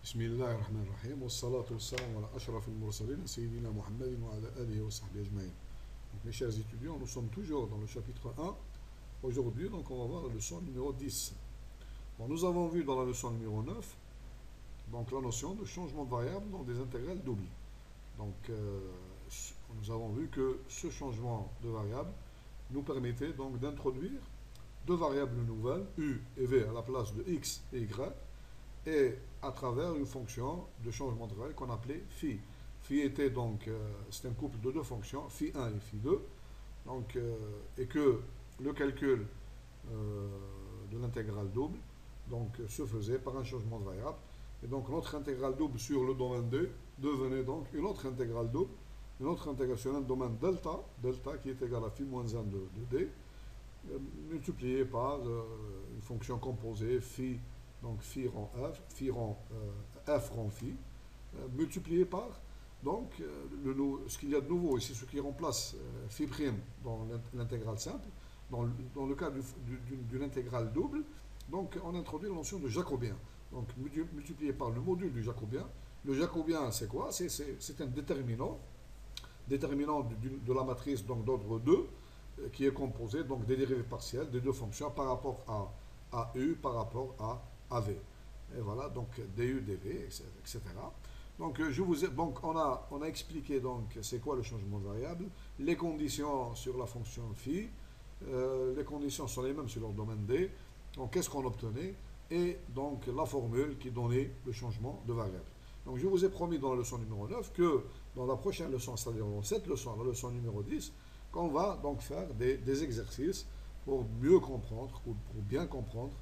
بسم الله الرحمن الرحيم والصلاة والسلام على أشرف المرسلين سيدنا محمد وعلى آله وصحبه أجمعين. Donc, mes chers étudiants, nous sommes toujours dans le chapitre 1. Aujourd'hui, donc, on va voir la leçon numéro 10. Bon, nous avons vu dans la leçon numéro 9 donc, la notion de changement de variable dans des intégrales doubles. Donc, nous avons vu que ce changement de variable nous permettait donc d'introduire deux variables nouvelles, u et v, à la place de x et y, et à travers une fonction de changement de variable qu'on appelait phi. Phi était donc, c'est un couple de deux fonctions, phi 1 et phi 2, donc, et que le calcul de l'intégrale double donc, se faisait par un changement de variable. Et donc notre intégrale double sur le domaine D devenait donc une autre intégrale double, une autre intégrale sur un domaine delta, delta qui est égal à phi moins 1 de D, multiplié par une fonction composée phi, donc phi rang f, phi rang f rang phi, multiplié par donc ce qu'il y a de nouveau ici, ce qui remplace phi prime dans l'intégrale simple, dans le cas d'une intégrale double, donc on introduit la notion de jacobien, donc multiplié par le module du jacobien. Le jacobien, c'est quoi? C'est un déterminant de la matrice d'ordre 2 qui est composé donc des dérivées partielles des deux fonctions par rapport à u par rapport à v. Et voilà, donc du, dv, etc. Donc, on a expliqué donc c'est quoi le changement de variable, les conditions sur la fonction phi, les conditions sont les mêmes sur leur domaine D, donc qu'est-ce qu'on obtenait, et donc la formule qui donnait le changement de variable. Donc je vous ai promis dans la leçon numéro 9 que dans la prochaine leçon, c'est-à-dire dans cette leçon, la leçon numéro 10, qu'on va donc faire des exercices pour mieux comprendre, ou pour bien comprendre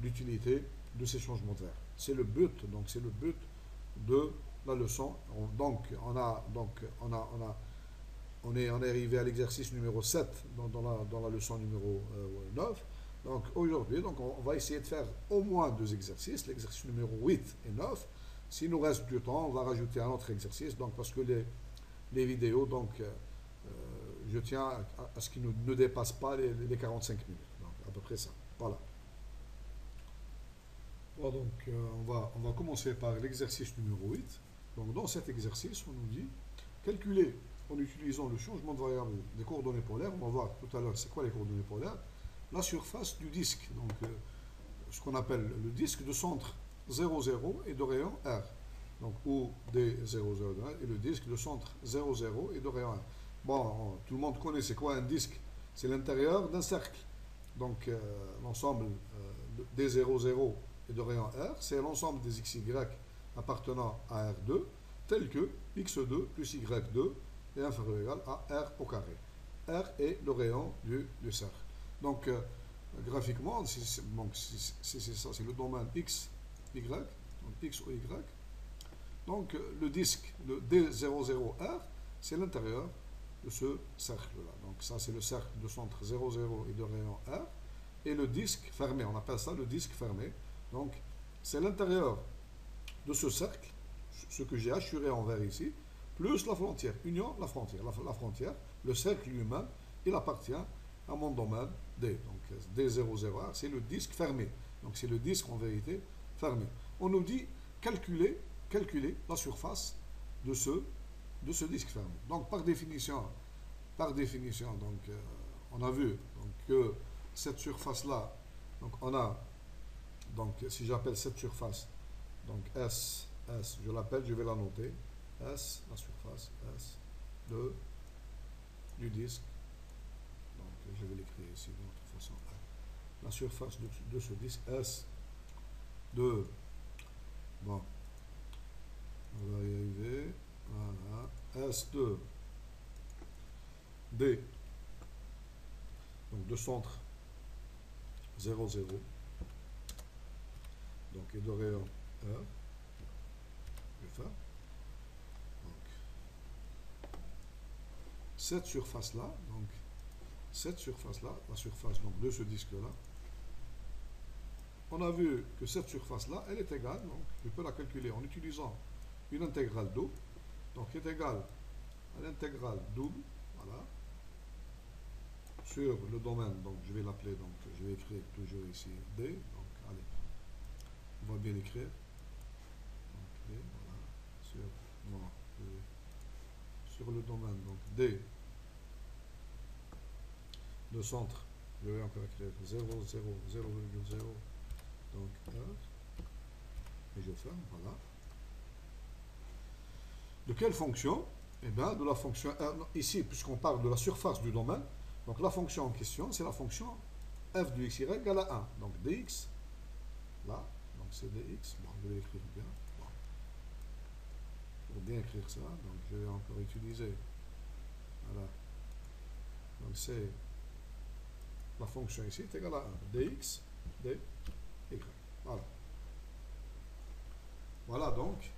l'utilité de ces changements de variable. C'est le but, donc c'est le but de la leçon. On est arrivé à l'exercice numéro 7 dans la leçon numéro 9. Donc aujourd'hui, donc on va essayer de faire au moins deux exercices, l'exercice numéro 8 et 9. S'il nous reste du temps, on va rajouter un autre exercice, donc parce que les vidéos, donc je tiens à ce qu'ils ne dépassent pas les 45 minutes. Donc à peu près ça. Voilà. Bon, donc on va commencer par l'exercice numéro 8. Donc dans cet exercice, on nous dit calculer en utilisant le changement de variable des coordonnées polaires. On va voir tout à l'heure c'est quoi les coordonnées polaires. La surface du disque, donc ce qu'on appelle le disque de centre 0, 0 et de rayon R. Donc où D0, 0, et le disque de centre 0, 0 et de rayon R. Bon, tout le monde connaît c'est quoi un disque. C'est l'intérieur d'un cercle. Donc l'ensemble D0, 0 et de rayon R, c'est l'ensemble des XY appartenant à R2, tel que X2 plus Y2 est inférieur ou égal à R au carré. R est le rayon du cercle. Donc, graphiquement, c'est ça, c'est le domaine X, Y, donc X ou Y. Donc, le disque, le D00R, c'est l'intérieur de ce cercle-là. Donc, ça, c'est le cercle de centre 0, 0 et de rayon R. Et le disque fermé, on appelle ça le disque fermé. Donc, c'est l'intérieur de ce cercle, ce que j'ai assuré en vert ici, plus la frontière, union, la frontière. La frontière, le cercle lui-même, il appartient à mon domaine D. Donc D00R, c'est le disque fermé. Donc c'est le disque en vérité fermé. On nous dit calculer la surface de ce disque fermé. Donc par définition donc, on a vu donc, que cette surface-là, donc on a, donc si j'appelle cette surface, donc S, je l'appelle, je vais la noter, S, la surface S du disque. Donc je vais l'écrire ici d'une autre façon. La surface de ce disque S de, bon, on va y arriver, voilà, S de D, donc de centre 0, 0, donc et de rayon R, je vais faire. Donc, cette surface-là, donc cette surface-là, la surface donc, de ce disque-là, on a vu que cette surface-là, elle est égale, donc je peux la calculer en utilisant une intégrale double, donc qui est égale à l'intégrale double, voilà, sur le domaine, donc je vais l'appeler, donc je vais écrire toujours ici D, donc allez, on va bien écrire, D, voilà, sur, non, sur le domaine, donc D, de centre, je vais encore écrire 0, 0, 0,0, donc heure, et je ferme, voilà. De quelle fonction? Eh bien, de la fonction, ici, puisqu'on parle de la surface du domaine, donc la fonction en question, c'est la fonction f de xy égale à 1. Donc dx, là, donc c'est dx, bon, je vais écrire bien. Bon. Pour bien écrire ça, donc je vais encore utiliser, voilà. Donc c'est la fonction ici est égale à 1. dx, dy. Voilà. Voilà donc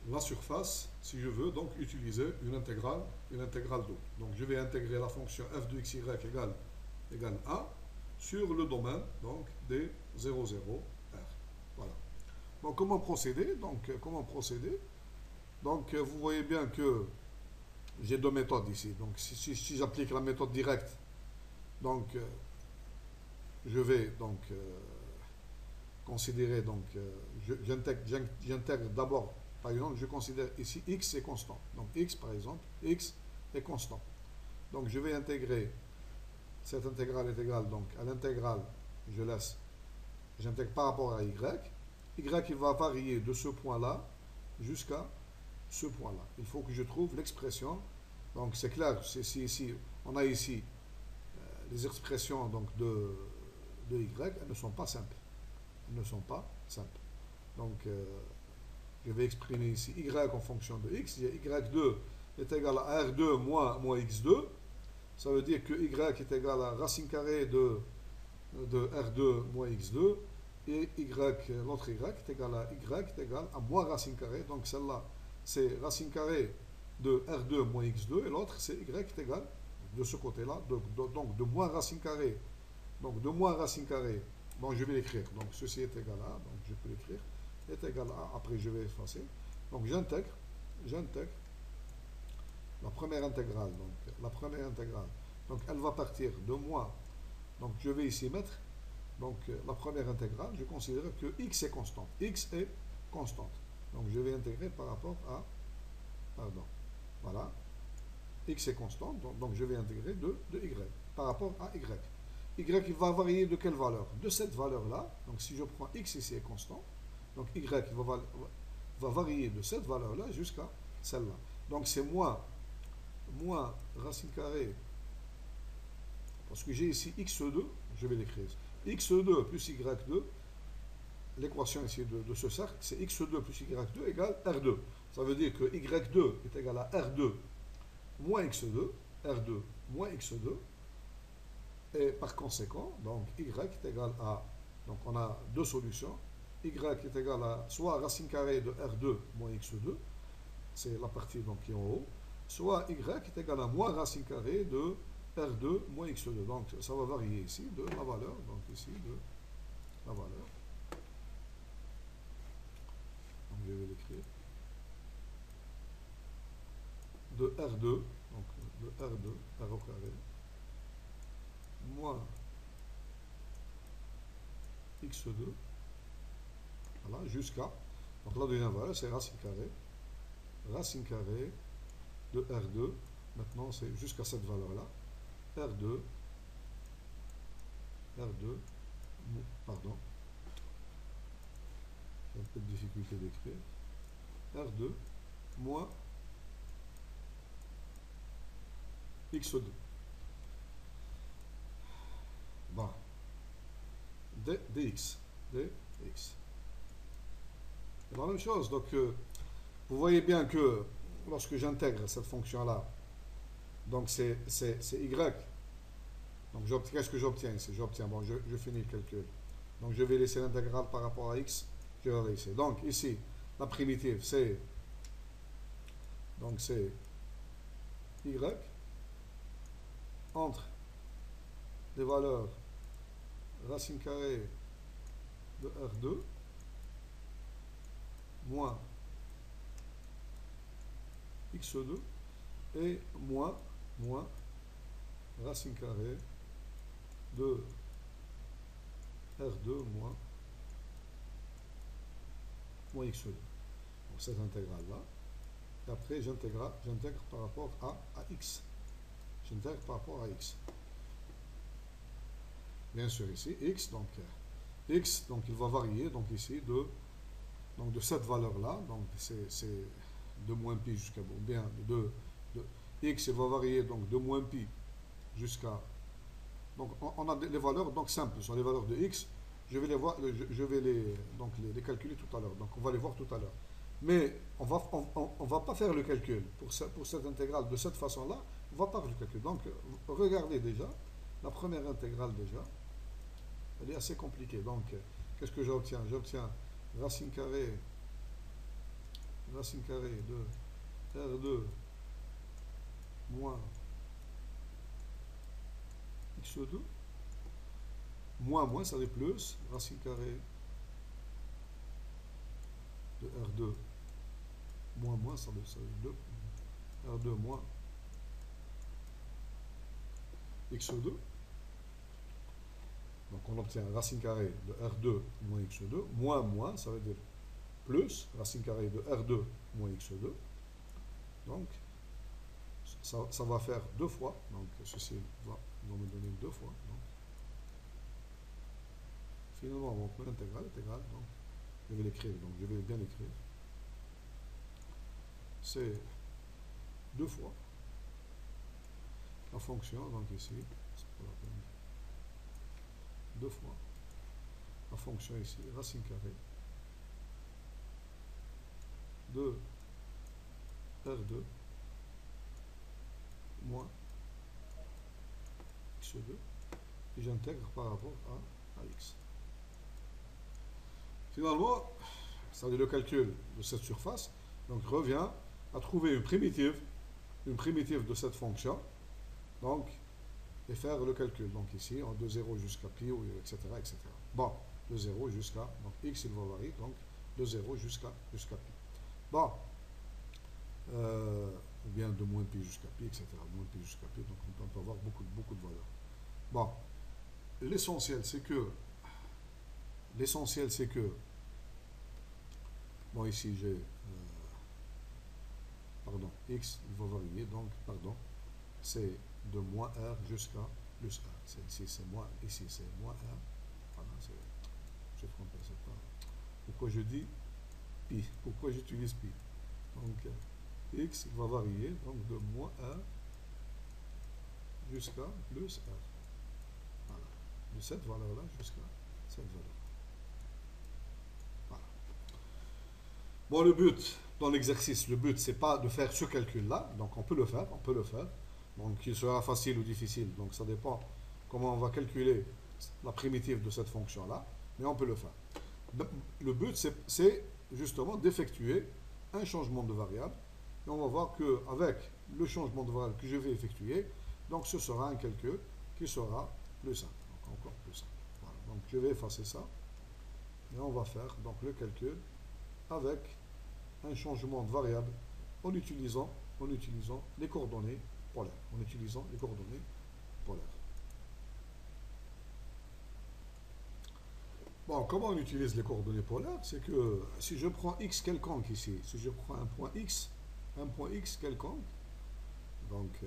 la surface, si je veux donc utiliser une intégrale d'eau. Donc je vais intégrer la fonction f de xy égale 1 sur le domaine donc d 0, 0, r. Voilà. Donc comment procéder? Donc vous voyez bien que j'ai deux méthodes ici. Donc si j'applique la méthode directe, donc je vais donc considérer donc j'intègre d'abord. Par exemple, je considère ici x est constant. Donc x, par exemple, x est constant. Donc je vais intégrer, cette intégrale est égale donc à l'intégrale, j'intègre par rapport à y. Y il va varier de ce point-là jusqu'à ce point-là. Il faut que je trouve l'expression. Donc c'est clair, ici, on a ici les expressions donc, de y, elles ne sont pas simples. Elles ne sont pas simples. Donc je vais exprimer ici y en fonction de x. Y2 est égal à R2 moins x2. Ça veut dire que y est égal à racine carrée de R2 moins x2. Et l'autre y est égal à moins racine carrée. Donc celle-là, c'est racine carrée de R2 moins x2. Et l'autre, c'est y est égal, de ce côté-là, donc de moins racine carrée. Donc de moins racine carrée. Bon, je vais l'écrire. Donc ceci est égal à, donc je peux l'écrire, est égal à, après je vais effacer. Donc j'intègre la première intégrale. Donc elle va partir de moins. Donc je vais ici mettre donc la première intégrale. Je considère que x est constante. X est constante. Donc je vais intégrer par rapport à, pardon, voilà. X est constante, donc je vais intégrer de y par rapport à y. Y il va varier de quelle valeur? De cette valeur-là. Donc si je prends x ici est constant, donc y va varier de cette valeur-là jusqu'à celle-là. Donc c'est moins racine carrée, parce que j'ai ici x2, je vais l'écrire. x2 plus y2, l'équation ici de ce cercle, c'est x2 plus y2 égale R2. Ça veut dire que y2 est égal à R2 moins x2, R2 moins x2, et par conséquent, donc y est égal à, donc on a deux solutions, y est égal à soit racine carrée de R2 moins x2, c'est la partie donc qui est en haut, soit y est égal à moins racine carrée de R2 moins x2. Donc ça va varier ici de la valeur, donc ici de la valeur. Donc je vais l'écrire. De R2, donc de R2, R au carré, moins x2, voilà, jusqu'à, donc la deuxième valeur c'est racine carrée de R2, maintenant c'est jusqu'à cette valeur-là, R2, pardon, j'ai un peu de difficulté d'écrire, R2 moins x2. Bon. dx. C'est la même chose. Donc, vous voyez bien que lorsque j'intègre cette fonction-là, donc c'est y. Donc, qu'est-ce que j'obtiens ici? J'obtiens, bon, je finis le calcul. Donc, je vais laisser l'intégrale par rapport à x. Je vais laisser. Donc, ici, la primitive, c'est y entre des valeurs racine carrée de R2 moins x2 et moins racine carrée de R2 moins moins x2. Donc cette intégrale-là. Et après, j'intègre par rapport à x. J'intègre par rapport à x. Bien sûr, ici, x, donc il va varier, donc ici, de cette valeur-là, donc c'est de moins pi jusqu'à, ou bien de x, il va varier donc de moins pi jusqu'à, donc on a les valeurs donc simples, ce sont les valeurs de x, je vais les voir, je vais les calculer tout à l'heure, donc on va les voir tout à l'heure. Mais on va pas faire le calcul pour cette intégrale de cette façon-là, on va pas faire le calcul. Donc regardez déjà, la première intégrale déjà, elle est assez compliquée. Donc qu'est-ce que j'obtiens? J'obtiens racine carrée de R2 moins x2, moins, ça fait plus, racine carrée de R2 moins, ça fait 2, R2 moins x2. Donc on obtient racine carrée de R2 moins x2, moins, ça veut dire plus, racine carrée de R2 moins x2. Donc ça va faire 2 fois, donc ceci va me donner 2 fois. Donc, finalement, on prend l'intégrale, donc je vais l'écrire, donc je vais bien l'écrire. C'est 2 fois la fonction, donc ici, c'est pas la peine. 2 fois la fonction ici, racine carrée de R2 moins x2 et j'intègre par rapport à x. Finalement, ça veut dire le calcul de cette surface, donc revient à trouver une primitive de cette fonction, donc, et faire le calcul. Donc ici, de 0 jusqu'à pi, etc., etc. Bon, de 0 jusqu'à, donc x il va varier, donc de 0 jusqu'à pi. Bon, ou bien de moins pi jusqu'à pi, etc. Moins pi jusqu'à pi, donc on peut avoir beaucoup de valeurs. Bon, l'essentiel c'est que, bon ici j'ai, pardon, x il va varier, donc, pardon, c'est de moins r jusqu'à plus r. Ici c'est moins, ici c'est moins r. Voilà, je trompé, c'est pas. Pourquoi je dis pi? Pourquoi j'utilise pi? Donc x va varier donc de moins r jusqu'à plus r. Voilà. De cette valeur-là jusqu'à cette valeur. Voilà. Bon, le but dans l'exercice, le but c'est pas de faire ce calcul-là, donc on peut le faire. Donc il sera facile ou difficile, donc ça dépend comment on va calculer la primitive de cette fonction-là, mais on peut le faire. Le but c'est justement d'effectuer un changement de variable, et on va voir qu'avec le changement de variable que je vais effectuer, donc ce sera un calcul qui sera plus simple, donc encore plus simple. Voilà. Donc je vais effacer ça, et on va faire donc le calcul avec un changement de variable en utilisant les coordonnées polaires. Bon, comment on utilise les coordonnées polaires? C'est que si je prends x quelconque ici, si je prends un point x quelconque, donc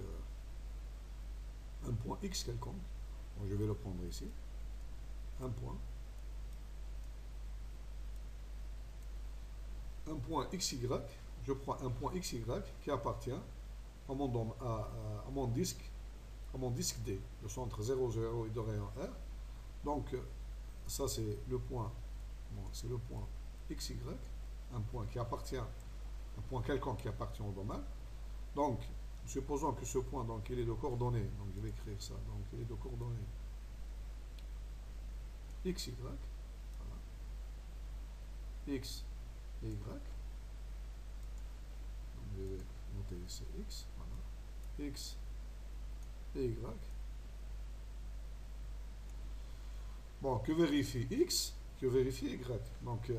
un point x quelconque, bon, je vais le prendre ici, un point xy, je prends un point xy qui appartient à mon disque D, le centre 0, 0 et de rayon R. Donc ça c'est le point, xy, un point quelconque qui appartient au domaine. Donc supposons que ce point, donc il est de coordonnées, donc je vais écrire ça, donc il est de coordonnées xy, voilà, x et y, donc je vais noter ici x, voilà, x et y. Bon, que vérifie x, que vérifie y. Donc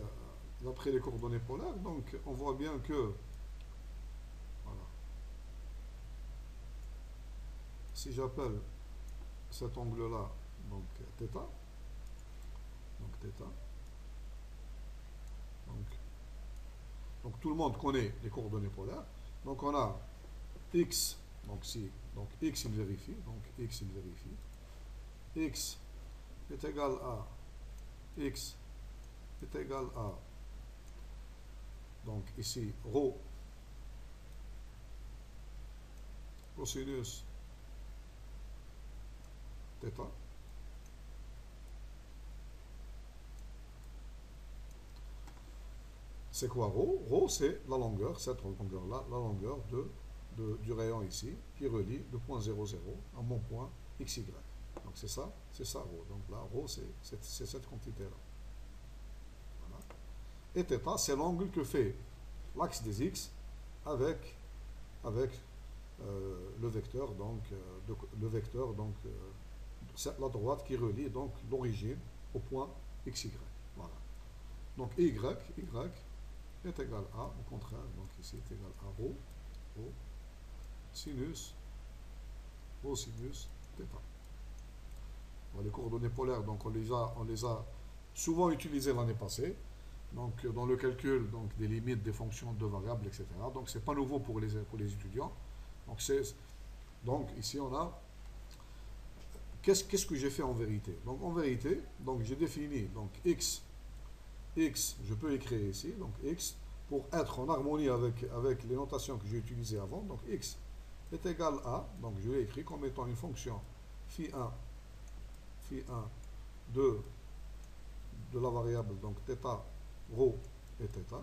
d'après les coordonnées polaires, donc on voit bien que, voilà, si j'appelle cet angle-là, donc θ, donc tout le monde connaît les coordonnées polaires. Donc on a x, donc x il vérifie, donc x il vérifie. X est égal à x est égal à, donc ici, rho cosinus θ. C'est quoi rho? Rho, c'est la longueur, cette longueur-là, la longueur du rayon ici, qui relie le point 0, 0 à mon point xy. Donc c'est ça rho. Donc là, rho, c'est cette quantité-là. Voilà. Et θ, c'est l'angle que fait l'axe des x avec le vecteur, c'est la droite qui relie donc l'origine au point xy. Voilà. Donc y est égal à, au contraire, donc ici est égal à rho sinus θ. Bon, les coordonnées polaires, donc on les a souvent utilisées l'année passée, donc dans le calcul donc, des limites des fonctions de variables, etc. Donc c'est pas nouveau pour les étudiants. Donc ici on a qu'est-ce que j'ai fait en vérité? Donc en vérité, donc j'ai défini donc x, je peux écrire ici, donc x, pour être en harmonie avec les notations que j'ai utilisées avant, donc x est égal à, donc je l'ai écrit comme étant une fonction phi1 de la variable, donc θ, rho et θ,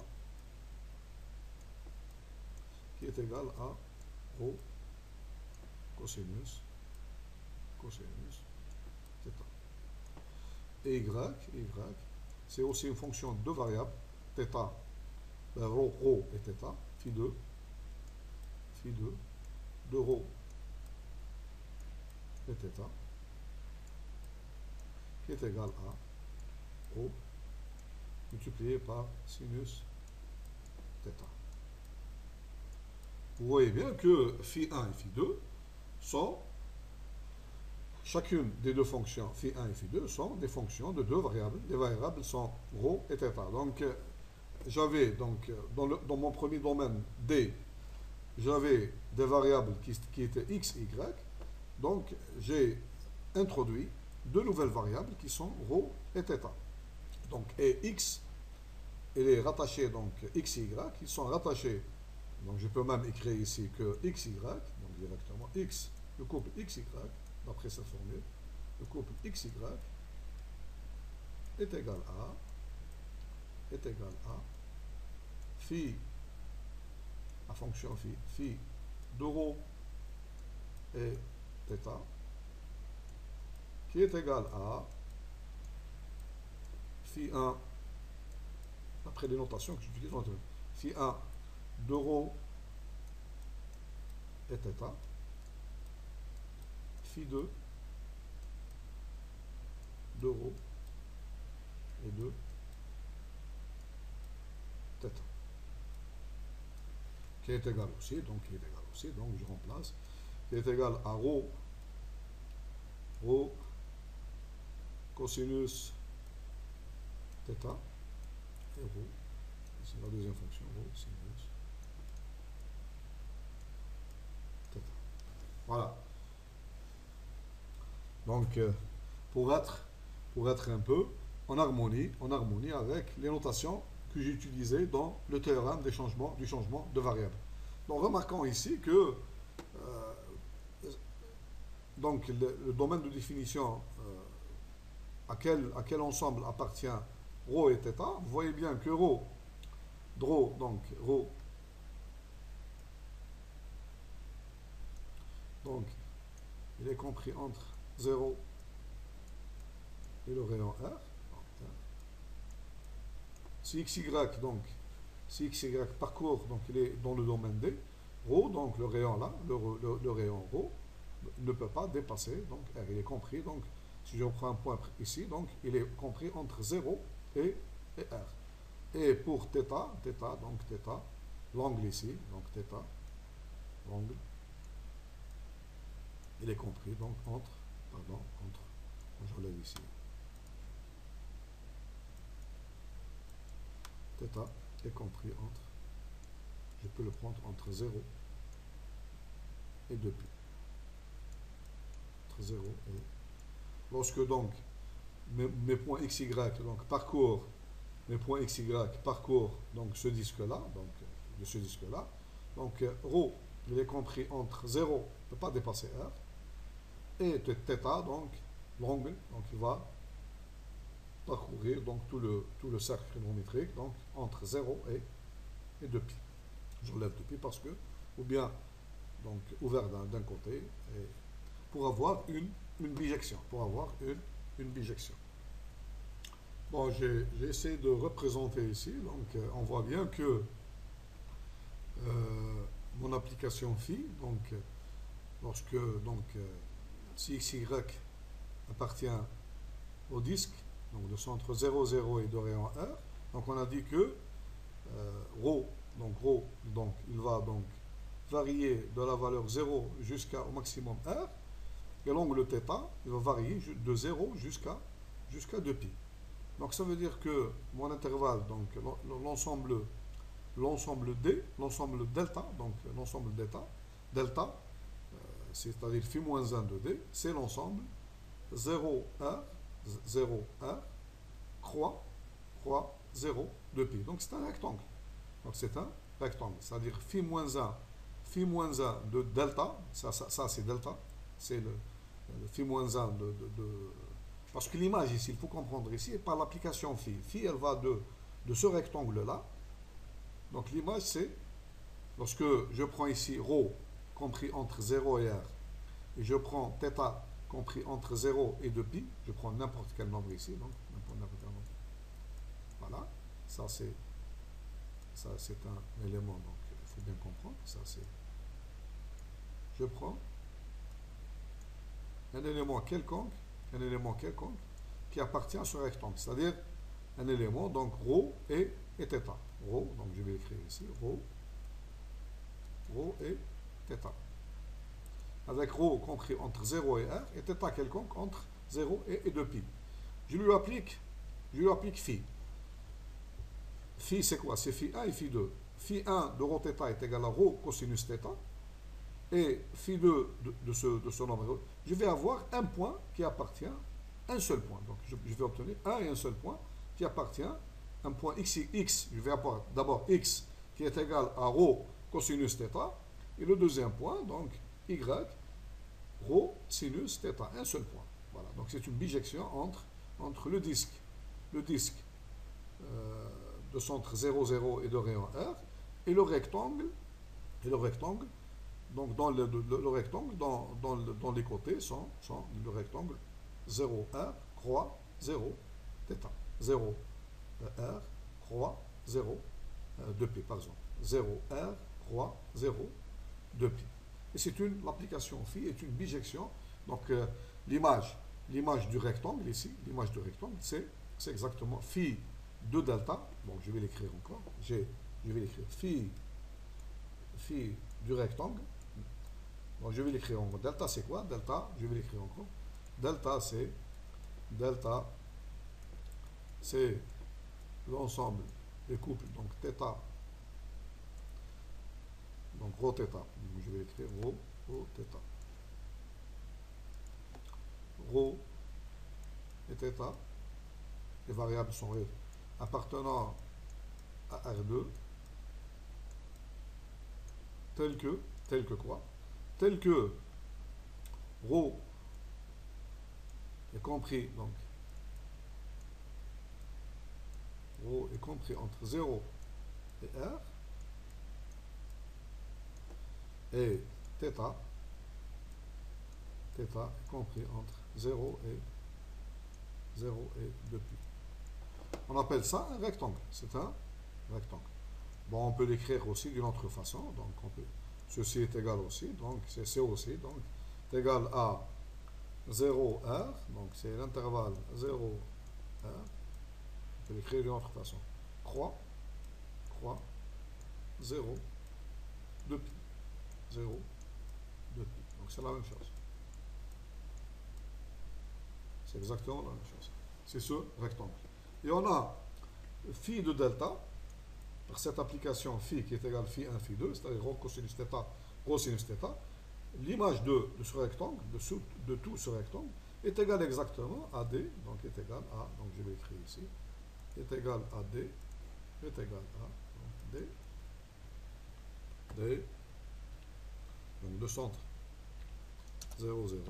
qui est égal à rho cosinus θ. Et y, c'est aussi une fonction de variable, θ, rho et θ, phi2 de rho et θ, qui est égal à rho multiplié par sinus θ. Vous voyez bien que phi1 et phi2 sont, chacune des deux fonctions, phi1 et phi2, sont des fonctions de deux variables. Les variables sont rho et θ. Donc, j'avais, donc, dans mon premier domaine D, j'avais des variables qui étaient x, y. Donc, j'ai introduit deux nouvelles variables qui sont rho et θ. Donc, et x, elle est rattachée, donc, x, y, ils sont rattachés. Donc, je peux même écrire ici que xy, donc directement x, le couple xy, d'après cette formule, le couple xy est égal à phi, la fonction phi de rho et θ, qui est égal à phi1, après les notations que j'utilise, phi1 de rho et θ, phi2 de rho et de θ, qui est égal aussi, donc je remplace, qui est égal à rho cosinus θ et rho, c'est la deuxième fonction, rho sinus θ. Voilà. Donc, pour être un peu en harmonie avec les notations que j'ai utilisées dans le théorème du changement de variable. Donc, remarquons ici que donc, le domaine de définition à quel ensemble appartient rho et θ, vous voyez bien que rho, donc il est compris entre 0 et le rayon R. Si xy, parcourt, donc il est dans le domaine D, rho, donc le rayon là, le rayon rho, ne peut pas dépasser, donc R, il est compris, donc si je reprends un point ici, donc il est compris entre 0 et R. Et pour θ, l'angle ici, donc θ, l'angle, il est compris donc entre, je relève ici, θ est compris entre je peux le prendre entre 0 et 2π. Entre 0 et... Lorsque donc mes points xy donc parcourent mes points xy parcourent donc ce disque-là, donc de ce disque-là, donc ρ il est compris entre 0, ne peut pas dépasser R, et θ, donc l'angle, donc il va parcourir donc tout le cercle trigonométrique, donc entre 0 et 2π. J'enlève 2π parce que, ou bien donc ouvert d'un côté, et pour avoir une bijection, une bijection. Bon, j'ai essayé de représenter ici, donc on voit bien que mon application phi, donc lorsque si xy appartient au disque, donc de centre 0, 0 et de rayon R, donc on a dit que ρ, donc il va donc varier de la valeur 0 jusqu'au maximum R, et l'angle θ, il va varier de 0 jusqu'à 2π. Donc ça veut dire que mon intervalle, donc l'ensemble D, l'ensemble delta, donc l'ensemble delta, c'est-à-dire phi moins 1 de D, c'est l'ensemble 0R, croix 0, 2π. Donc c'est un rectangle. Donc c'est un rectangle, c'est-à-dire phi moins 1 de delta, ça c'est delta, c'est le phi moins 1 parce que l'image ici, il faut comprendre ici, par l'application phi. Phi, elle va de ce rectangle-là. Donc l'image, c'est, lorsque je prends ici ρ, compris entre 0 et R, et je prends θ, compris entre 0 et 2π, je prends n'importe quel nombre ici, donc n'importe quel nombre. Voilà, ça c'est un élément, donc il faut bien comprendre, ça c'est, je prends un élément quelconque qui appartient à ce rectangle, c'est-à-dire un élément, donc ρ et θ. Ρ, donc je vais écrire ici, ρ et θ. Avec ρ compris entre 0 et R, et θ quelconque entre 0 et 2π. Je lui applique phi. Phi c'est quoi? C'est phi 1 et phi 2. Phi 1 de ρ θ est égal à ρ cosinus θ. Et phi 2 de ce nombre, je vais avoir un point qui appartient, un seul point. Donc je vais obtenir un et un seul point qui appartient, un point x, je vais avoir d'abord x qui est égal à ρ cosinus θ, et le deuxième point, donc y, ρ sinus θ, un seul point. Voilà, donc c'est une bijection entre le disque de centre 0, 0 et de rayon R, et le rectangle, donc dans le rectangle, dans les côtés sont le rectangle 0R, croix 0, θ. 0 R, croix 0, 2π par exemple. 0 R, croix 0, 2π. Et c'est l'application phi est une bijection. Donc l'image du rectangle ici, l'image du rectangle, c'est exactement phi de delta. Donc je vais l'écrire encore. Je vais l'écrire phi du rectangle. Donc je vais l'écrire encore. Delta c'est quoi? Delta, je vais l'écrire encore. Delta c'est l'ensemble des couples, donc θ, donc ρ θ. Donc je vais écrire ρ θ. Ρ et θ, les variables sont appartenant à R2, tel que quoi? Tel que ρ est compris, donc ρ est compris entre 0 et R, et θ est compris entre 0 et 2π. On appelle ça un rectangle. C'est un rectangle. Bon, on peut l'écrire aussi d'une autre façon. Donc, ceci est égal aussi. Donc, c'est aussi. Donc, est égal à 0R. Donc, c'est l'intervalle 0R. On peut l'écrire d'une autre façon. Croix 0, 2π. 0, 2π. Donc, c'est la même chose. C'est exactement la même chose. C'est ce rectangle. Et on a phi de delta. par cette application phi qui est égale phi 1, phi 2, c'est-à-dire rho cosinus θ, rho sinus θ, l'image de ce rectangle, de tout ce rectangle, est égale exactement à D, donc est égal à, donc je vais écrire ici, est égal à D, est égal à, donc D, donc de centre 0, 0,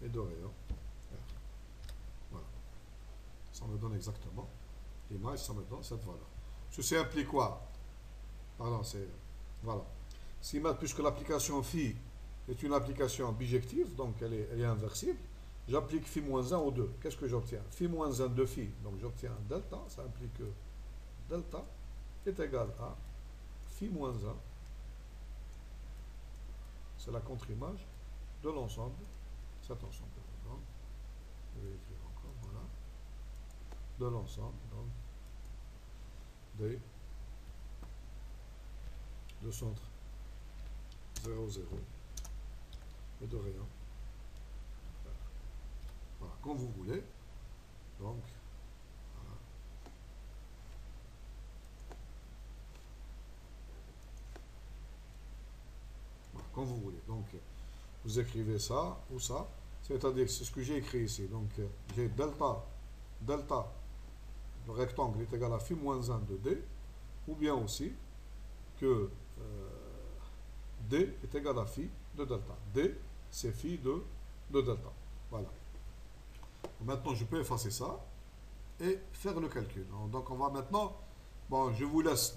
et de rayon R. Voilà. Ça me donne exactement l'image, ça me donne cette valeur. Ceci implique quoi? Pardon, c'est, voilà. Si, puisque l'application phi est une application bijective, donc elle est inversible, j'applique phi moins 1 au 2. Qu'est-ce que j'obtiens? Phi moins 1 de phi, donc j'obtiens delta, ça implique que delta est égal à phi moins 1, c'est la contre-image de l'ensemble, cet ensemble. Donc, je vais écrire encore, voilà, de l'ensemble, donc, de centre 0, 0, et de rayon. Voilà, comme vous voulez. Donc, voilà. Voilà, comme vous voulez. Donc, vous écrivez ça ou ça. C'est-à-dire, c'est ce que j'ai écrit ici. Donc, j'ai delta, le rectangle est égal à phi moins 1 de D, ou bien aussi que D est égal à phi de delta. D, c'est phi de delta. Voilà. Maintenant, je peux effacer ça et faire le calcul. Donc, on va maintenant, bon, je vous laisse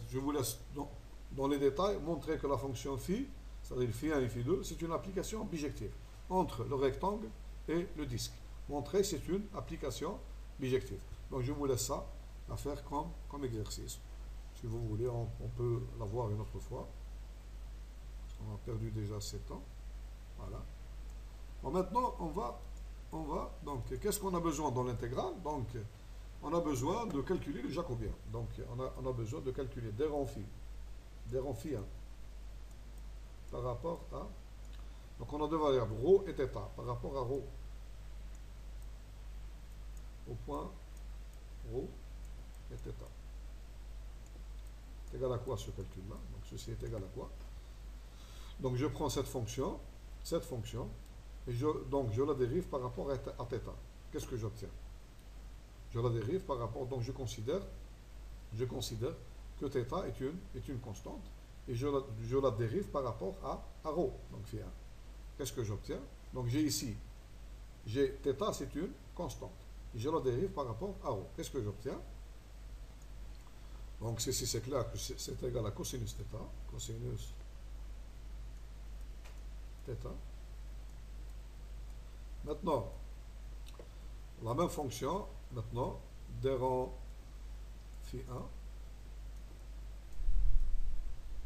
dans les détails montrer que la fonction phi, c'est-à-dire phi 1 et phi 2, c'est une application bijective entre le rectangle et le disque. Montrer, c'est une application bijective. Donc, je vous laisse ça à faire comme exercice. Si vous voulez, on peut la voir une autre fois. Parce qu'on a perdu déjà 7 ans. Voilà. Bon, maintenant, on va donc, qu'est-ce qu'on a besoin dans l'intégrale? Donc, on a besoin de calculer le jacobien. Donc, on a besoin de calculer des rangs phi 1 par rapport à... Donc, on a deux variables, rho et θ, par rapport à rho. Au point rho et θ. C'est égal à quoi ce calcul-là? Donc, ceci est égal à quoi? Donc, je prends cette fonction, et donc je la dérive par rapport à θ. Qu'est-ce que j'obtiens? Je la dérive par rapport, donc je considère que θ est une constante, et je la dérive par rapport à rho, donc phi 1. Qu'est-ce que j'obtiens? Donc j'ai ici, θ c'est une constante, et je la dérive par rapport à rho. Qu'est-ce que j'obtiens? Donc si c'est clair que c'est égal à cosinus θ, cosinus θ. Maintenant, la même fonction, maintenant, des rangs phi 1.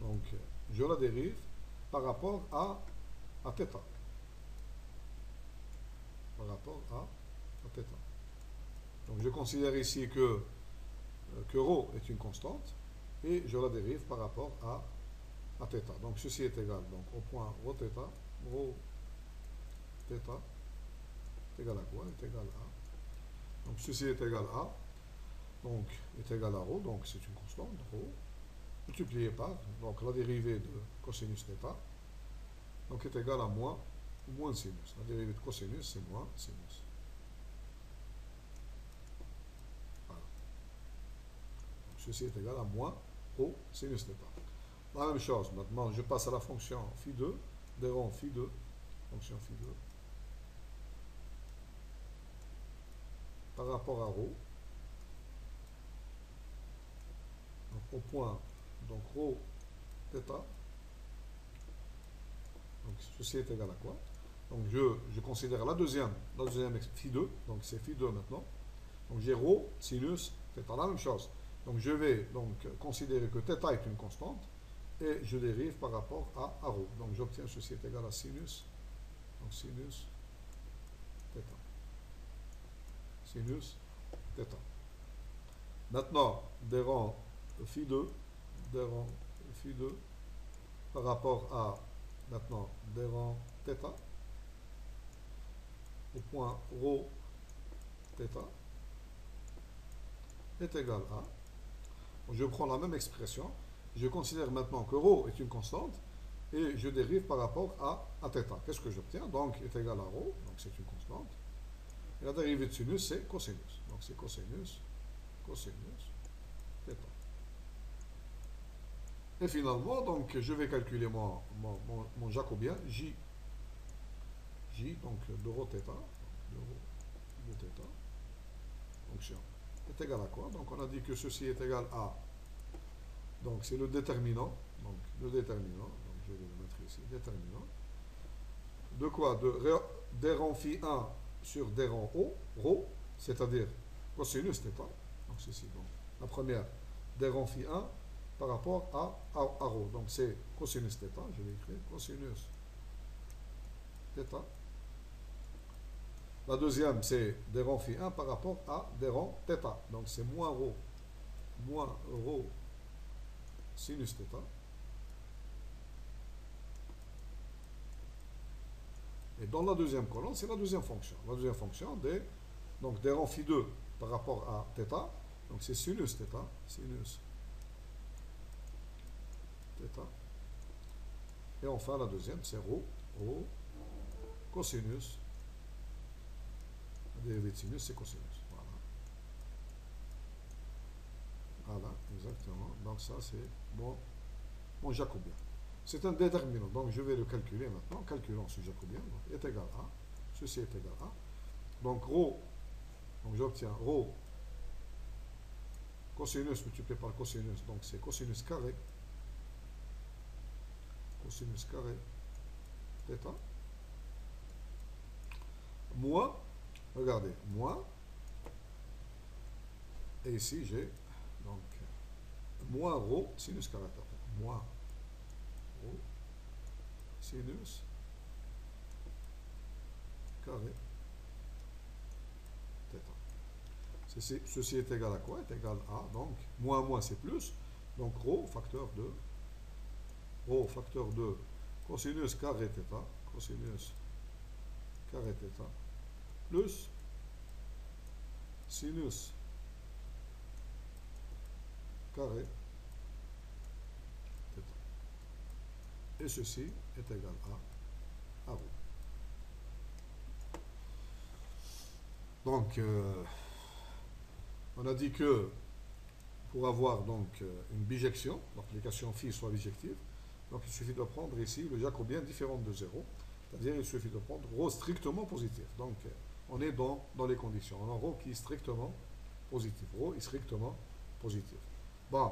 Donc, je la dérive par rapport à θ. Par rapport à θ. Donc, je considère ici que rho est une constante et je la dérive par rapport à θ. Donc, ceci est égal. Donc, au point rho θ est égal à quoi? Est égal à. Donc, ceci est égal à. Donc, est égal à rho. Donc, c'est une constante, rho. Multiplié par, donc, la dérivée de cosinus θ. Donc, est égal à moins sinus. La dérivée de cosinus, c'est moins sinus. Voilà. Donc, ceci est égal à moins rho sinus θ. La même chose, maintenant, je passe à la fonction phi 2, des rangs phi 2, fonction phi 2. Par rapport à rho, donc au point, donc rho θ, donc ceci est égal à quoi? Donc je considère la deuxième phi 2, donc c'est phi 2 maintenant, donc j'ai rho sinus θ, la même chose. Donc je vais donc considérer que θ est une constante, et je dérive par rapport à rho. Donc j'obtiens ceci est égal à sinus, donc sinus θ. Sinus θ. Maintenant, des rangs phi 2, par rapport à, maintenant, des rangs θ, au point rho θ, est égal à, Je prends la même expression, je considère maintenant que ρ est une constante, et je dérive par rapport à θ. Qu'est-ce que j'obtiens? Donc, est égal à ρ, donc c'est une constante. Et la dérivée de sinus, c'est cosinus. Donc, c'est cosinus, θ. Et finalement, donc, je vais calculer mon jacobien, J, donc, de ρ θ, de θ, fonction, est égal à quoi? Donc, on a dit que ceci est égal à, donc, c'est le déterminant, donc, donc, je vais le mettre ici, déterminant, de quoi? D rang phi 1 sur D rang O, ρ, c'est-à-dire cosinus θ, donc ceci, donc, la première, D rang phi 1 par rapport à ρ, donc c'est cosinus θ, je vais écrire cosinus θ. La deuxième, c'est D rang phi 1 par rapport à D rang θ, donc c'est moins ρ sinus θ. Et dans la deuxième colonne, c'est la deuxième fonction. La deuxième fonction, donc D rang phi 2 par rapport à θ, donc c'est sinus θ, Et enfin, la deuxième, c'est ρ cosinus. La dérivée de sinus, c'est cosinus. Voilà, exactement. Donc ça, c'est mon jacobien. C'est un déterminant, donc je vais le calculer maintenant. Calculons ce jacobien, donc est égal à, ceci est égal à, donc ρ, donc j'obtiens ρ cosinus multiplié par cosinus, donc c'est cosinus carré θ, moins, regardez, moins, et ici j'ai donc moins ρ sinus carré θ, moins ρ sinus carré θ. Ceci est égal à quoi? Est égal à, donc, moins c'est plus, donc ρ facteur de cosinus carré θ, plus sinus carré θ. Et ceci est égal à ρ. Donc, on a dit que pour avoir donc une bijection, l'application phi soit bijective, donc il suffit de prendre ici le jacobien différent de 0, c'est-à-dire il suffit de prendre ρ strictement positif. Donc on est dans les conditions. On a ρ qui est strictement positif. Ρ est strictement positif. Bon.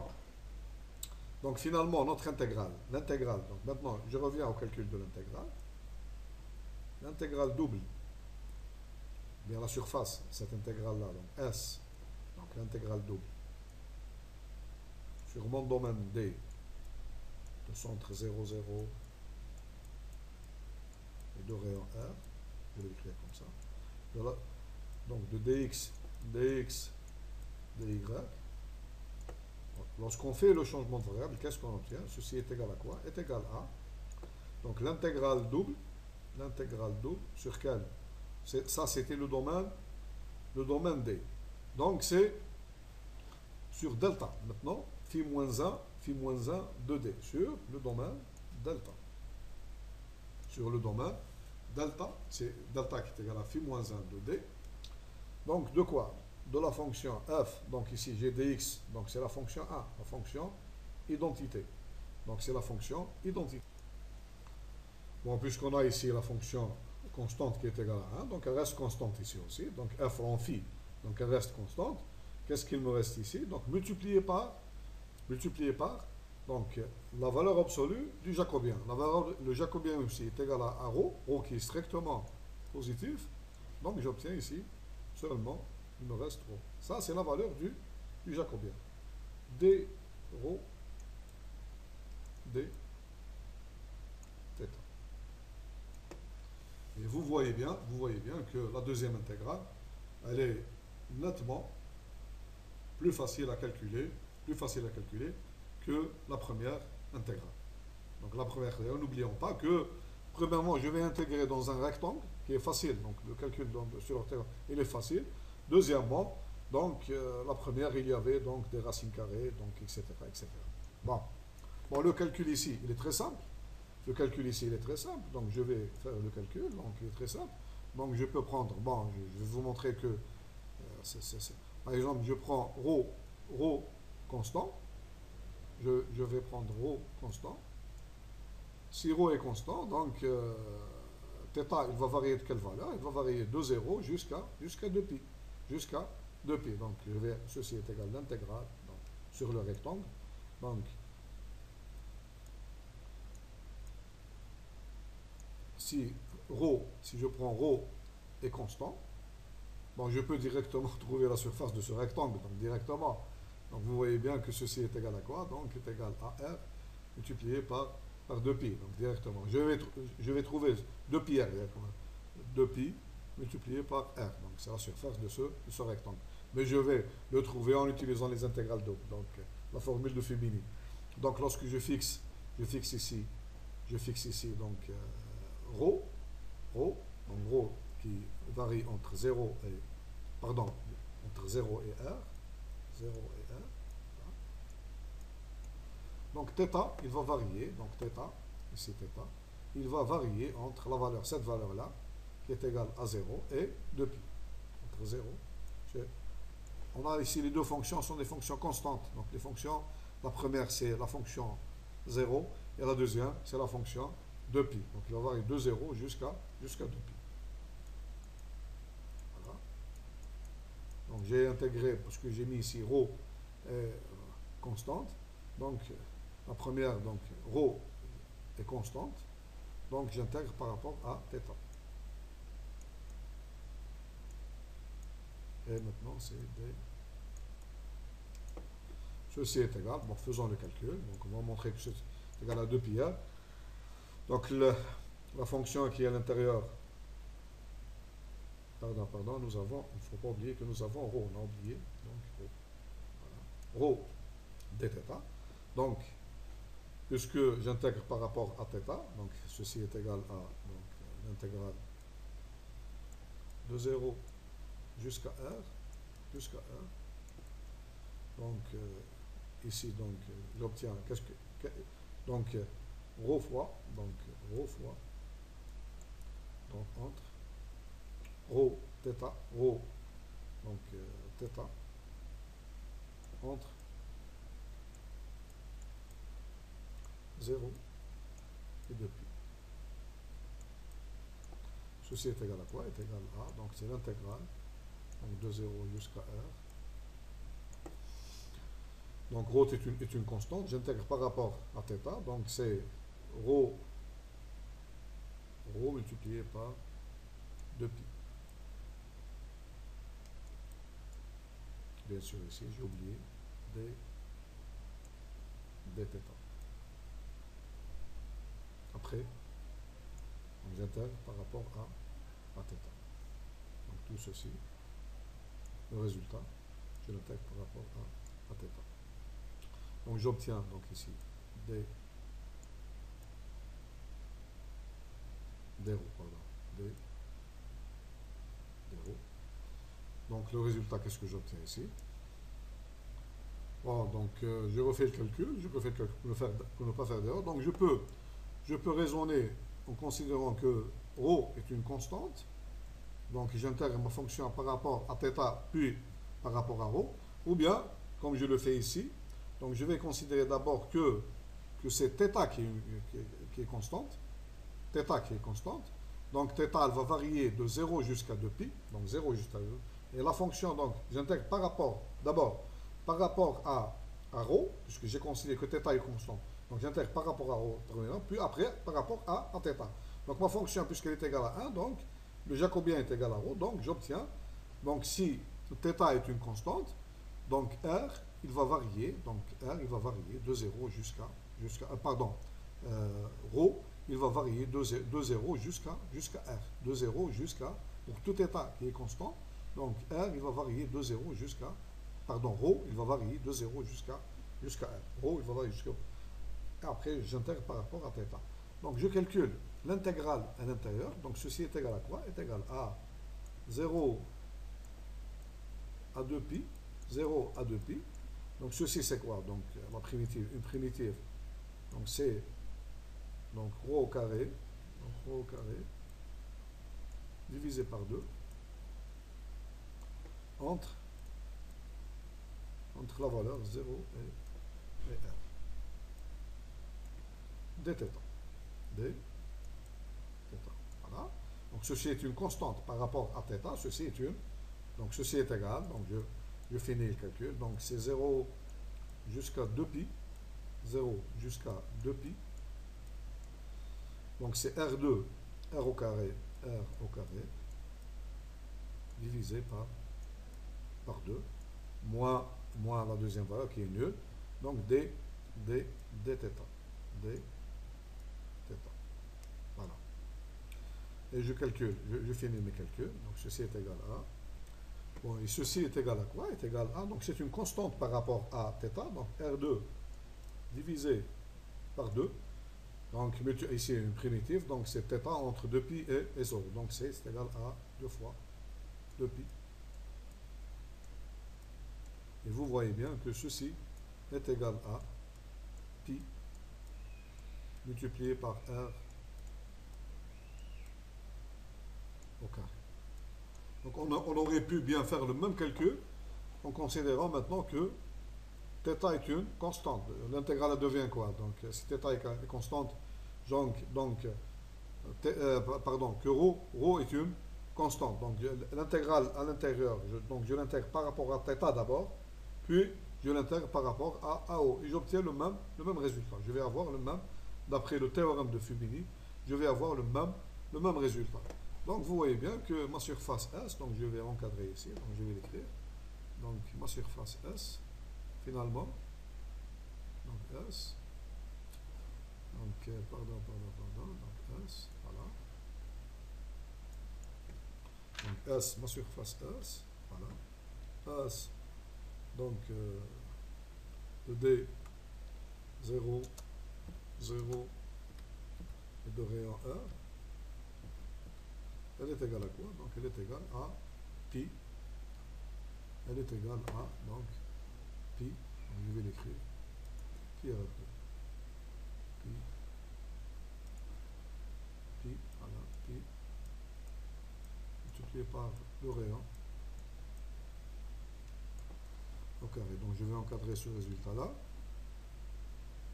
Donc finalement, notre intégrale, l'intégrale, donc maintenant je reviens au calcul de l'intégrale. L'intégrale double, bien la surface, cette intégrale-là, donc S, donc l'intégrale double, sur mon domaine D, de centre 0, 0 et de rayon R, je vais l'écrire comme ça, donc de dx, dy. Lorsqu'on fait le changement de variable, qu'est-ce qu'on obtient? Ceci est égal à quoi? Est égal à, donc l'intégrale double sur quel? Ça c'était le domaine D. Donc c'est sur delta. Maintenant, phi moins 1 de D sur le domaine delta. Sur le domaine delta, c'est delta qui est égal à phi moins 1 de D. Donc de quoi? De la fonction f, donc ici j'ai dx, donc c'est la fonction a, la fonction identité. Donc c'est la fonction identité. Bon, puisqu'on a ici la fonction constante qui est égale à 1, donc elle reste constante ici aussi. Donc f en phi, donc elle reste constante. Qu'est-ce qu'il me reste ici? Donc multiplié par donc, la valeur absolue du jacobien. Le jacobien aussi est égal à ρ qui est strictement positif. Donc j'obtiens ici seulement, il me reste ρ. Ça, c'est la valeur du jacobien. D ρ d θ. Et vous voyez bien que la deuxième intégrale, elle est nettement plus facile à calculer que la première intégrale. Donc la première, n'oublions pas que, premièrement, je vais intégrer dans un rectangle qui est facile, donc le calcul sur l'orthographe, il est facile. Deuxièmement, Donc, la première, il y avait donc des racines carrées, donc etc. etc. Bon. Bon, le calcul ici, il est très simple. Le calcul ici, il est très simple. Donc, je vais faire le calcul. Donc, il est très simple. Donc, je peux prendre, bon, je vais vous montrer que, par exemple, je prends ρ constant. Je vais prendre ρ constant. Si ρ est constant, donc, θ, il va varier de quelle valeur? Il va varier de 0 jusqu'à 2π. Jusqu'à 2π. Donc, ceci est égal à l'intégrale sur le rectangle. Donc, si je prends ρ est constant, bon, je peux directement trouver la surface de ce rectangle, donc directement. Donc vous voyez bien que ceci est égal à quoi? Donc est égal à R multiplié par 2π, donc directement. Je vais trouver 2πr, 2π multiplié par R, donc c'est la surface de ce rectangle. Mais je vais le trouver en utilisant les intégrales doubles, donc la formule de Fubini. Donc lorsque je fixe ici donc ρ, donc ρ qui varie entre 0 et, pardon, entre 0 et R, 0 et R. Donc θ, il va varier, donc θ, ici θ, il va varier entre la valeur, cette valeur-là, qui est égale à 0 et 2π. Entre 0, on a ici les deux fonctions sont des fonctions constantes. Donc les fonctions, la première c'est la fonction 0 et la deuxième c'est la fonction 2π. Donc il va varier de 0 jusqu'à 2π. Voilà. Donc j'ai intégré, parce que j'ai mis ici ρ est constante. Donc la première, donc ρ est constante. Donc j'intègre par rapport à θ. Et maintenant c'est des... Ceci est égal, bon faisons le calcul. Donc on va montrer que c'est égal à 2πr. Donc la fonction qui est à l'intérieur, pardon, nous avons, il ne faut pas oublier que nous avons ρ, on a oublié, donc ρ, voilà. ρ dθ. Donc, puisque j'intègre par rapport à θ, donc ceci est égal à l'intégrale de 0 jusqu'à R, donc ici, donc j'obtiens, donc ρ fois, donc entre ρ, θ, ρ, donc θ, entre 0 et 2π. Ceci est égal à quoi? Est égal à, donc c'est l'intégrale, donc de 0 jusqu'à R. Donc ρ est une constante, j'intègre par rapport à θ, donc c'est ρ multiplié par 2π. Bien sûr ici j'ai oublié dθ. Après, j'intègre par rapport à θ. Donc tout ceci, le résultat, je l'intègre par rapport à θ. Donc j'obtiens donc ici des ρ, pardon, des ρ. Donc le résultat, qu'est-ce que j'obtiens ici? Bon, donc je refais le calcul, pour ne pas faire d'erreur. Donc je peux raisonner en considérant que ρ est une constante. Donc j'intègre ma fonction par rapport à θ, puis par rapport à ρ. Ou bien, comme je le fais ici, donc je vais considérer d'abord que c'est θ qui est constante. θ qui est constante. Donc θ, elle va varier de 0 jusqu'à 2π. Donc 0 jusqu'à 2. Et la fonction, donc, j'intègre par rapport, d'abord, par rapport à ρ, puisque j'ai considéré que θ est constante. Donc j'intègre par rapport à ρ, puis après par rapport à θ. Donc ma fonction, puisqu'elle est égale à 1, donc le jacobien est égal à ρ, donc j'obtiens, donc si θ est une constante, donc R, il va varier, de 0 jusqu'à pardon, ρ, il va varier de 0 jusqu'à R, de 0 jusqu'à, pour tout θ qui est constant, donc R, il va varier de 0 jusqu'à, pardon, ρ, il va varier de 0 jusqu'à R, ρ, il va varier jusqu'à, et après j'intègre par rapport à θ. Donc je calcule l'intégrale à l'intérieur, donc ceci est égal à quoi? Est égal à 0 à 2pi, 0 à 2pi. Donc ceci c'est quoi? Donc la primitive, une primitive. Donc c'est donc rho au carré, donc rho au carré, divisé par 2, entre la valeur 0 et r. Dθ. D θ. Voilà. Donc ceci est une constante par rapport à θ, ceci est une. Donc ceci est égal, donc je finis le calcul. Donc c'est 0 jusqu'à 2pi. 0 jusqu'à 2pi. Donc c'est R2, R au carré, divisé par 2, moins la deuxième valeur qui est nulle. Donc d θ. D θ. Voilà. Et je calcule, je finis mes calculs. Donc ceci est égal à. Bon, et ceci est égal à quoi? Est égal à. Donc c'est une constante par rapport à θ. Donc R2 divisé par 2. Donc ici une primitive. Donc c'est θ entre 2pi et 0. Donc c'est égal à 2 fois 2pi. Et vous voyez bien que ceci est égal à pi multiplié par r au carré. Donc on aurait pu bien faire le même calcul en considérant maintenant que θ est une constante. L'intégrale devient quoi? Donc si θ est constante, pardon, que ρ est une constante. Donc l'intégrale à l'intérieur, je l'intègre par rapport à θ d'abord, puis je l'intègre par rapport à AO. Et j'obtiens le même résultat. Je vais avoir le même, d'après le théorème de Fubini, je vais avoir le même résultat. Donc vous voyez bien que ma surface S, donc je vais encadrer ici, donc je vais l'écrire. Donc ma surface S, finalement, donc S, donc pardon, donc S, voilà. Donc S, ma surface S, voilà. S, donc de D 0, 0 et de rayon R, elle est égale à quoi? Donc elle est égale à pi. Elle est égale à donc pi. Donc, je vais l'écrire. Pi R2. Pi, voilà, pi multiplié par le rayon au carré. Donc je vais encadrer ce résultat-là.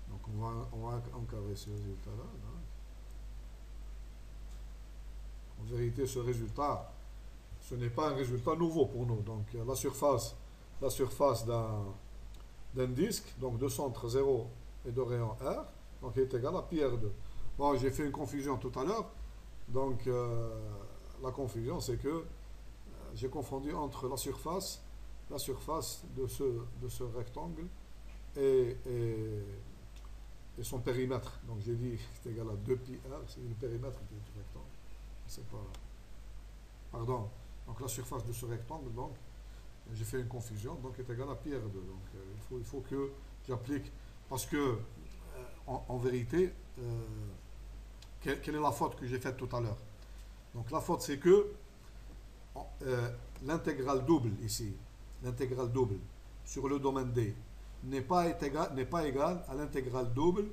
Donc on va encadrer ce résultat-là. En vérité, ce résultat, ce n'est pas un résultat nouveau pour nous. Donc la surface d'un disque, donc de centre 0 et de rayon R, donc est égale à pi R2. Bon, j'ai fait une confusion tout à l'heure. Donc la confusion, c'est que j'ai confondu entre la surface de ce rectangle et son périmètre. Donc j'ai dit c'est égal à 2pi R, c'est le périmètre du rectangle. C'est pas. Pardon. Donc la surface de ce rectangle, donc j'ai fait une confusion, donc est égal à pi R2. Donc il faut que j'applique, parce que en vérité, quelle est la faute que j'ai faite tout à l'heure? Donc la faute, c'est que l'intégrale double ici, l'intégrale double sur le domaine D n'est pas égale à l'intégrale double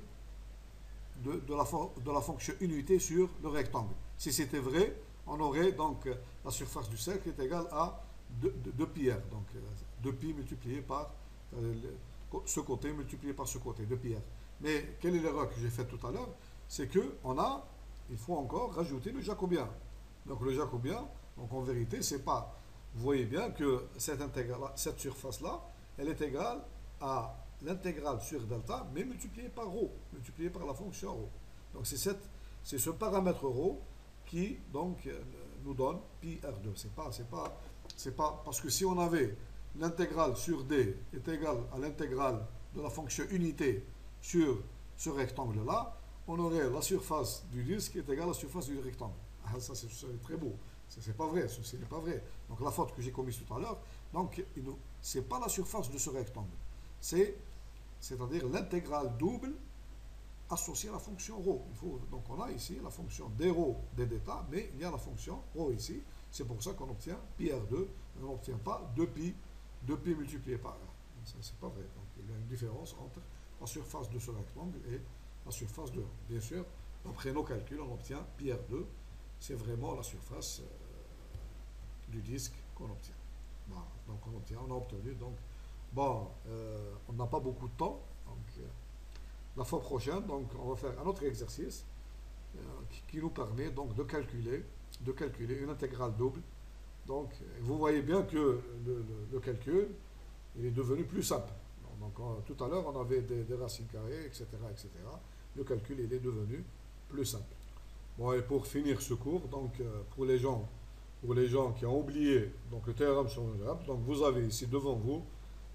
de la fonction unité sur le rectangle. Si c'était vrai, on aurait donc la surface du cercle est égale à 2pi r. Donc 2pi multiplié par ce côté multiplié par ce côté, 2pi r. Mais quelle est l'erreur que j'ai faite tout à l'heure? C'est il faut encore rajouter le jacobien. Donc le jacobien, donc en vérité, c'est pas. Vous voyez bien que cette surface-là, elle est égale à l'intégrale sur delta, mais multipliée par ρ, multipliée par la fonction ρ. Donc c'est ce paramètre ρ qui donc nous donne pi R2. C'est pas parce que si on avait l'intégrale sur D est égale à l'intégrale de la fonction unité sur ce rectangle-là, on aurait la surface du disque est égale à la surface du rectangle. Ah, ça c'est très beau. C'est pas vrai, ceci n'est pas vrai. Donc la faute que j'ai commise tout à l'heure, donc c'est pas la surface de ce rectangle. C'est-à-dire l'intégrale double associée à la fonction ρ. Donc on a ici la fonction d ρ dθ, mais il y a la fonction ρ ici. C'est pour ça qu'on obtient pi R2, on n'obtient pas 2pi 2pi multiplié par r. Ça, c'est pas vrai. Donc, il y a une différence entre la surface de ce rectangle et la surface de 1. Bien sûr, après nos calculs, on obtient pi r2. C'est vraiment la surface du disque qu'on obtient. Bon, donc, on a obtenu. Donc, bon, on n'a pas beaucoup de temps. Donc, la fois prochaine, donc, on va faire un autre exercice qui nous permet donc de calculer une intégrale double. Donc, vous voyez bien que le calcul il est devenu plus simple. Donc, tout à l'heure, on avait des racines carrées, etc., etc. Le calcul, il est devenu plus simple. Bon, et pour finir ce cours, donc, pour les gens qui ont oublié donc, le théorème sur le graphe, donc vous avez ici devant vous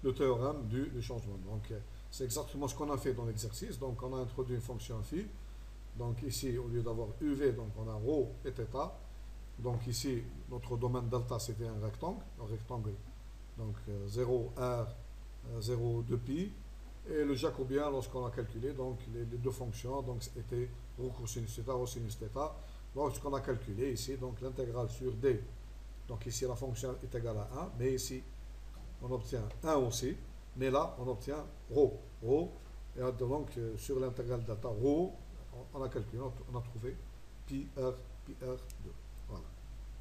le théorème du changement. Donc, c'est exactement ce qu'on a fait dans l'exercice. Donc, on a introduit une fonction phi. Donc, ici, au lieu d'avoir UV, donc on a ρ et θ. Donc, ici, notre domaine delta, c'était un rectangle. Donc, 0, R, 0, 2pi. Et le jacobien, lorsqu'on a calculé, donc les deux fonctions, donc c'était ρ cosinus θ, ρ sinus θ. Donc, ce qu'on a calculé ici, donc l'intégrale sur D. Donc, ici, la fonction est égale à 1, mais ici, on obtient 1 aussi. Mais là, on obtient ρ. Et donc, sur l'intégrale delta ρ, on a calculé, on a trouvé pi r 2. Voilà.